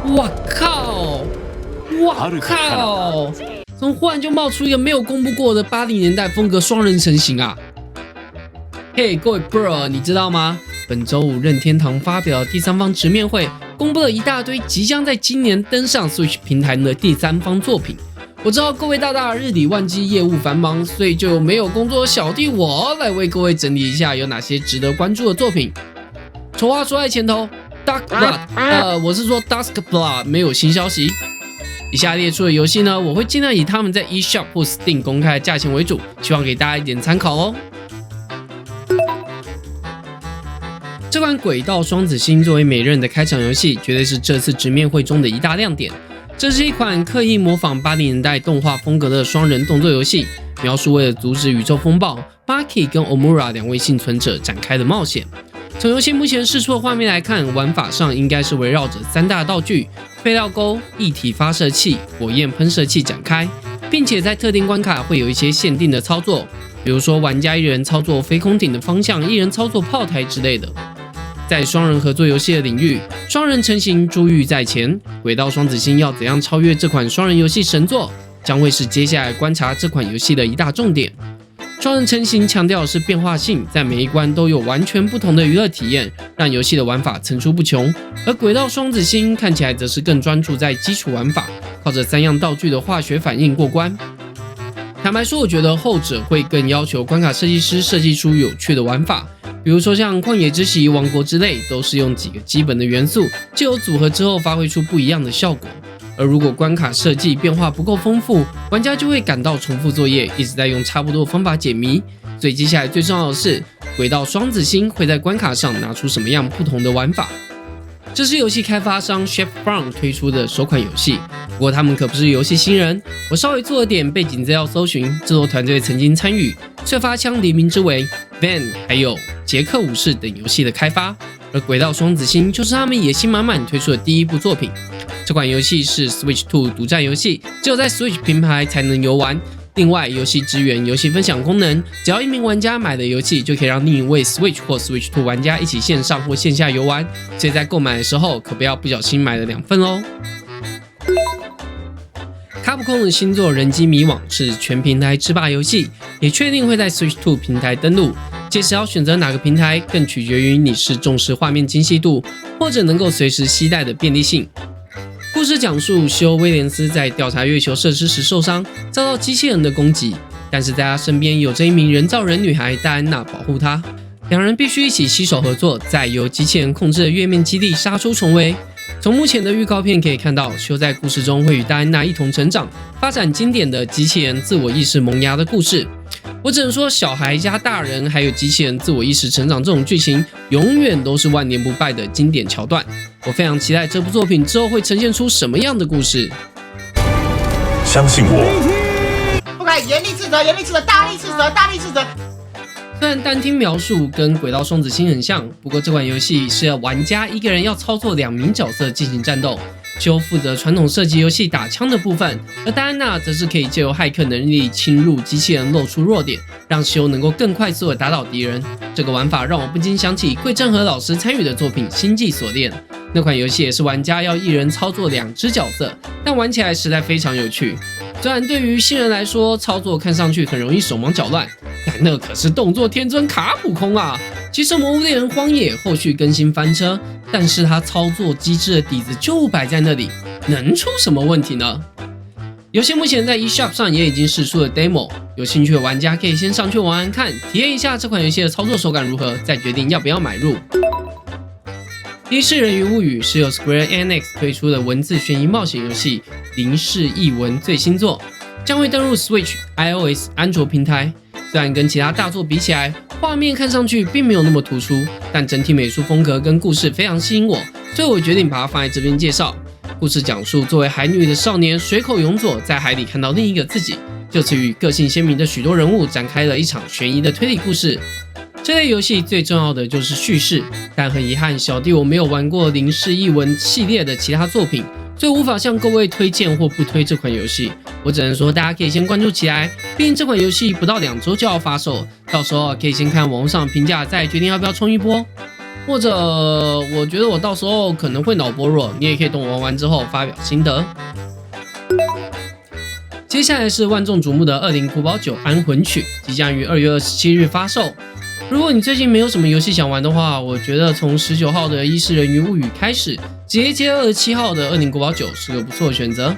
哇靠！哇靠！怎么忽然就冒出一个没有公布过的80年代风格双人成型啊？嘿，各位 bro， 你知道吗？本周五任天堂发表第三方直面会，公布了一大堆即将在今年登上 Switch 平台的第三方作品。我知道各位大大日理万机，业务繁忙，所以就没有工作的小弟我来为各位整理一下有哪些值得关注的作品。丑话说在前头 ，Dark Blood，我是说 Dusk Blood 没有新消息。以下列出的游戏呢，我会尽量以他们在 eShop 或 Steam 公开的价钱为主，希望给大家一点参考哦。这款《轨道双子星》作为每任的开场游戏，绝对是这次直面会中的一大亮点。这是一款刻意模仿80年代动画风格的双人动作游戏，描述为了阻止宇宙风暴 ，Maki 跟 Omura 两位幸存者展开的冒险。从游戏目前释出的画面来看，玩法上应该是围绕着3大道具废料钩、液体发射器、火焰喷射器展开，并且在特定关卡会有一些限定的操作，比如说玩家一人操作飞空艇的方向，一人操作炮台之类的。在双人合作游戏的领域，双人成型珠玉在前，轨道双子星要怎样超越这款双人游戏神作，将会是接下来观察这款游戏的一大重点。双人成型强调的是变化性，在每一关都有完全不同的娱乐体验，让游戏的玩法层出不穷。而轨道双子星看起来则是更专注在基础玩法，靠着3样道具的化学反应过关。坦白说，我觉得后者会更要求关卡设计师设计出有趣的玩法，比如说像旷野之息、王国之类，都是用几个基本的元素，藉由组合之后发挥出不一样的效果。而如果关卡设计变化不够丰富，玩家就会感到重复作业，一直在用差不多的方法解谜。所以接下来最重要的是，轨道双子星会在关卡上拿出什么样不同的玩法。这是游戏开发商 Chef-From 推出的首款游戏，不过他们可不是游戏新人。我稍微做了点背景资料搜寻，制作团队曾经参与《碎发枪黎明之尾》、Van 还有捷克武士等游戏的开发，而轨道双子星就是他们野心满满推出的第一部作品。这款游戏是 Switch 2独占游戏，只有在 Switch 平台才能游玩。另外，游戏支援游戏分享功能，只要一名玩家买的游戏，就可以让另一位 Switch 或 Switch 2玩家一起线上或线下游玩。所以在购买的时候，可不要不小心买了2份哦。卡普空的新作《人机迷网》是全平台制霸游戏，也确定会在 Switch 2平台登陆。届时要选择哪个平台，更取决于你是重视画面精细度，或者能够随时携带的便利性。故事讲述西欧威廉斯在调查月球设施时受伤，遭到机器人的攻击，但是在他身边有着一名人造人女孩戴安娜保护他。两人必须一起携手合作，在由机器人控制的月面基地杀出重围。从目前的预告片可以看到，修在故事中会与戴安娜一同成长，发展经典的机器人自我意识萌芽的故事。我只能说，小孩加大人还有机器人自我意识成长这种剧情，永远都是万年不败的经典桥段。我非常期待这部作品之后会呈现出什么样的故事。相信我，不可以严厉斥责，严厉斥责，大力斥责，大力斥责。虽然单听描述跟《轨道双子星》很像，不过这款游戏是要玩家一个人要操作2名角色进行战斗，修负责传统射击游戏打枪的部分，而戴安娜则是可以借由骇客能力侵入机器人，露出弱点，让修能够更快速的打倒敌人。这个玩法让我不禁想起桂正和老师参与的作品《星际锁链》，那款游戏也是玩家要一人操作2只角色，但玩起来实在非常有趣。虽然对于新人来说，操作看上去很容易手忙脚乱，但那可是动作天尊卡普空啊！其实《魔物猎人荒野》后续更新翻车，但是它操作机制的底子就摆在那里，能出什么问题呢？游戏目前在 eShop 上也已经释出了 demo， 有兴趣的玩家可以先上去玩玩看，体验一下这款游戏的操作手感如何，再决定要不要买入。《的士人鱼物语》是由 Square Enix 推出的文字悬疑冒险游戏《零式译文》最新作，将会登入 Switch、iOS、安卓平台。虽然跟其他大作比起来，画面看上去并没有那么突出，但整体美术风格跟故事非常吸引我，所以我决定把它放在这边介绍。故事讲述作为海女的少年水口永佐在海里看到另一个自己，就此与个性鲜明的许多人物展开了一场悬疑的推理故事。这类游戏最重要的就是叙事，但很遗憾，小弟我没有玩过零式译文系列的其他作品，所以无法向各位推荐或不推这款游戏。我只能说，大家可以先关注起来，毕竟这款游戏不到2周就要发售，到时候可以先看网络上的评价，再决定要不要冲一波。或者我觉得我到时候可能会脑波弱，你也可以等我玩完之后发表心得。接下来是万众瞩目的《恶灵古堡9安魂曲》，即将于2月27日发售。如果你最近没有什么游戏想玩的话，我觉得从19号的《异世人鱼物语》开始，直接接27号的《恶灵古堡9》是个不错的选择。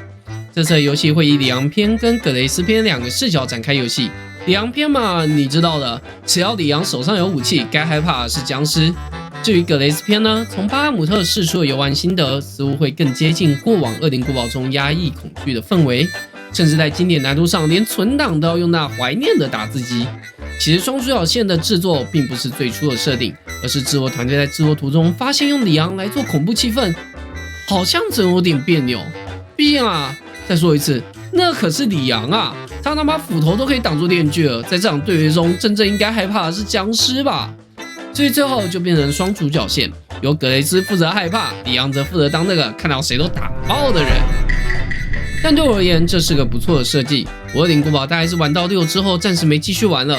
这次的游戏会以里昂篇跟葛雷斯篇2个视角展开游戏。里昂篇嘛，你知道的，只要里昂手上有武器，该害怕的是僵尸。至于葛雷斯篇呢，从巴哈姆特释出的游玩心得，似乎会更接近过往《恶灵古堡》中压抑恐惧的氛围，甚至在经典难度上，连存档都要用那怀念的打字机。其实双主角线的制作并不是最初的设定，而是制作团队在制作途中发现用里昂来做恐怖气氛，好像真有点别扭。毕竟啊，再说一次，那可是里昂啊，他妈斧头都可以挡住电锯了，在这场对决中，真正应该害怕的是僵尸吧？所以最后就变成双主角线，由格雷兹负责害怕，里昂则负责当那个看到谁都打爆的人。但对我而言，这是个不错的设计。我恶灵古堡大概是玩到6之后，暂时没继续玩了。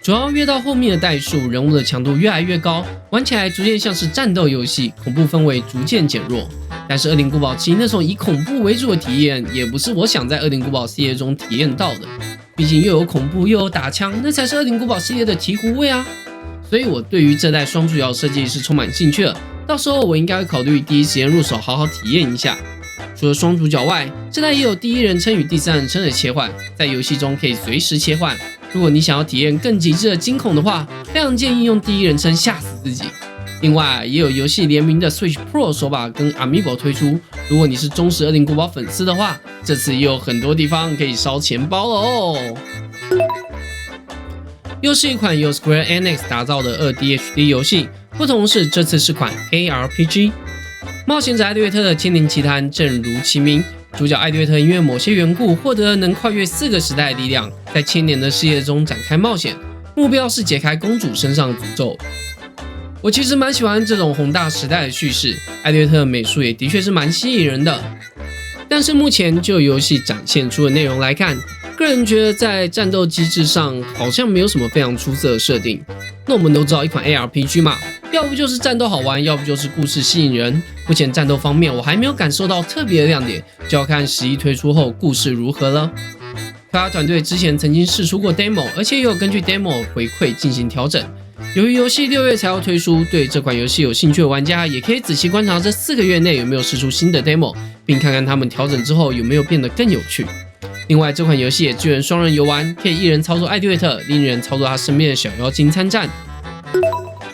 主要越到后面的代数，人物的强度越来越高，玩起来逐渐像是战斗游戏，恐怖氛围逐渐减弱。但是恶灵古堡7那种以恐怖为主的体验，也不是我想在恶灵古堡系列中体验到的。毕竟又有恐怖又有打枪，那才是恶灵古堡系列的醍醐味啊！所以我对于这代双主角设计是充满兴趣的。到时候我应该会考虑第一时间入手，好好体验一下。除了双主角外，这代也有第一人称与第三人称的切换，在游戏中可以随时切换。如果你想要体验更极致的惊恐的话，非常建议用第一人称吓死自己。另外，也有游戏联名的 Switch Pro 手把跟 Amiibo 推出。如果你是忠实恶灵古堡粉丝的话，这次也有很多地方可以烧钱包了哦。又是一款由 Square Enix 打造的 2D HD 游戏，不同是这次是款 ARPG。冒险者艾略特的千年奇谭正如其名，主角艾略特因为某些缘故获得能跨越4个时代的力量，在千年的世界中展开冒险，目标是解开公主身上的诅咒。我其实蛮喜欢这种宏大时代的叙事，艾略特的美术也的确是蛮吸引人的。但是目前就游戏展现出的内容来看，个人觉得在战斗机制上好像没有什么非常出色的设定。那我们都知道一款 ARPG 嘛，要不就是战斗好玩，要不就是故事吸引人。目前战斗方面我还没有感受到特别的亮点，就要看11推出后故事如何了。开发团队之前曾经释出过 demo， 而且也有根据 demo 回馈进行调整。由于游戏6月才要推出，对这款游戏有兴趣的玩家也可以仔细观察这4个月内有没有释出新的 demo， 并看看他们调整之后有没有变得更有趣。另外，这款游戏也支援双人游玩，可以一人操作艾略特，另一人操作他身边的小妖精参战。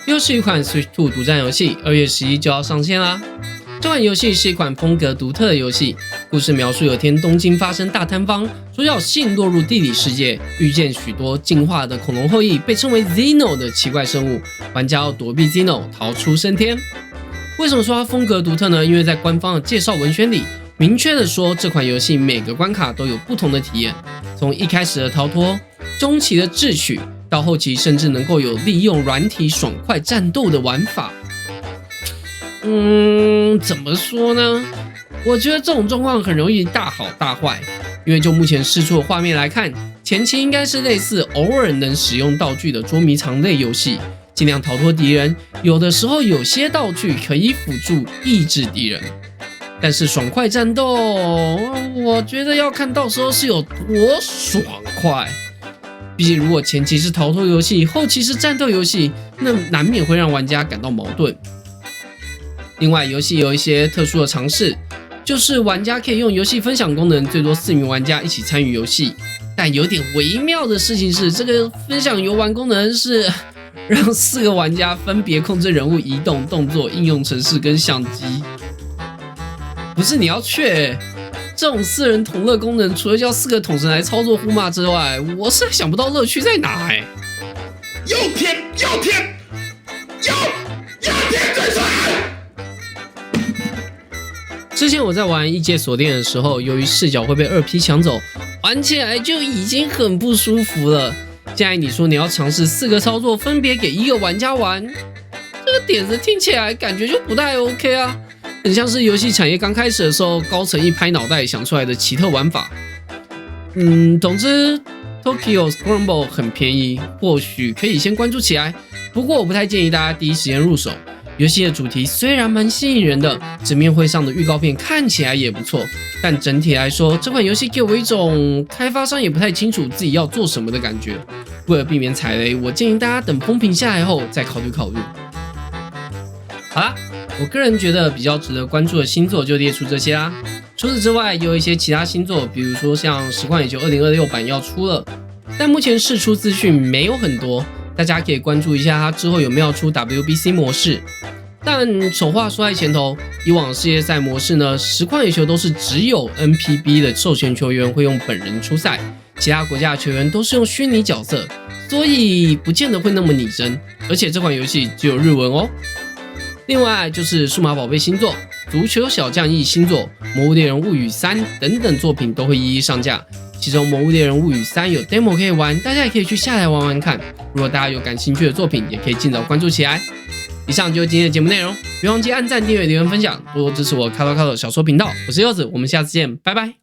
又是一款 Switch 2独占游戏，2月11就要上线啦。这款游戏是一款风格独特的游戏，故事描述有天东京发生大坍方，主角信落入地理世界，遇见许多进化的恐龙后裔，被称为 Xeno 的奇怪生物，玩家要躲避 Xeno， 逃出升天。为什么说它风格独特呢？因为在官方的介绍文宣里，明确的说这款游戏每个关卡都有不同的体验，从一开始的逃脱，中期的智取，到后期甚至能够有利用软体爽快战斗的玩法。怎么说呢？我觉得这种状况很容易大好大坏，因为就目前释出的画面来看，前期应该是类似偶尔能使用道具的捉迷藏类游戏，尽量逃脱敌人，有的时候有些道具可以辅助抑制敌人。但是爽快战斗，我觉得要看到时候是有多爽快。毕竟如果前期是逃脱游戏，后期是战斗游戏，那难免会让玩家感到矛盾。另外，游戏有一些特殊的尝试，就是玩家可以用游戏分享功能，最多4名玩家一起参与游戏。但有点微妙的事情是，这个分享游玩功能是让4个玩家分别控制人物移动、动作、应用程式跟相机。不是你要这种4人同乐功能，除了叫4个统神来操作呼骂之外，我是想不到乐趣在哪又舔最帅！之前我在玩异界锁链的时候，由于视角会被2P 抢走，玩起来就已经很不舒服了。现在你说你要尝试4个操作分别给1个玩家玩，这个点子听起来感觉就不太 OK 啊，很像是游戏产业刚开始的时候高层一拍脑袋想出来的奇特玩法。总之 Tokyo Scramble 很便宜，或许可以先关注起来。不过我不太建议大家第一时间入手。游戏的主题虽然蛮吸引人的，直面会上的预告片看起来也不错，但整体来说，这款游戏给我一种开发商也不太清楚自己要做什么的感觉。为了避免踩雷，我建议大家等风评下来后再考虑考虑。好啦，我个人觉得比较值得关注的星座就列出这些啦。除此之外，也有一些其他星座，比如说像实况野球2026版要出了，但目前释出资讯没有很多。大家可以关注一下它之后有没有出 WBC 模式。但丑话说在前头，以往世界赛模式呢，实况野球都是只有 NPB 的授权球员会用本人出赛，其他国家的球员都是用虚拟角色，所以不见得会那么拟真。而且这款游戏只有日文哦。另外就是数码宝贝星座、足球小将翼星座、魔物猎人物语3等等作品都会一一上架。其中《魔物猎人物语3》有 demo 可以玩，大家也可以去下载玩玩看。如果大家有感兴趣的作品，也可以尽早关注起来。以上就是今天的节目内容，别忘记按赞、订阅、留言、分享，多多支持我卡多卡多小说频道。我是柚子，我们下次见，拜拜。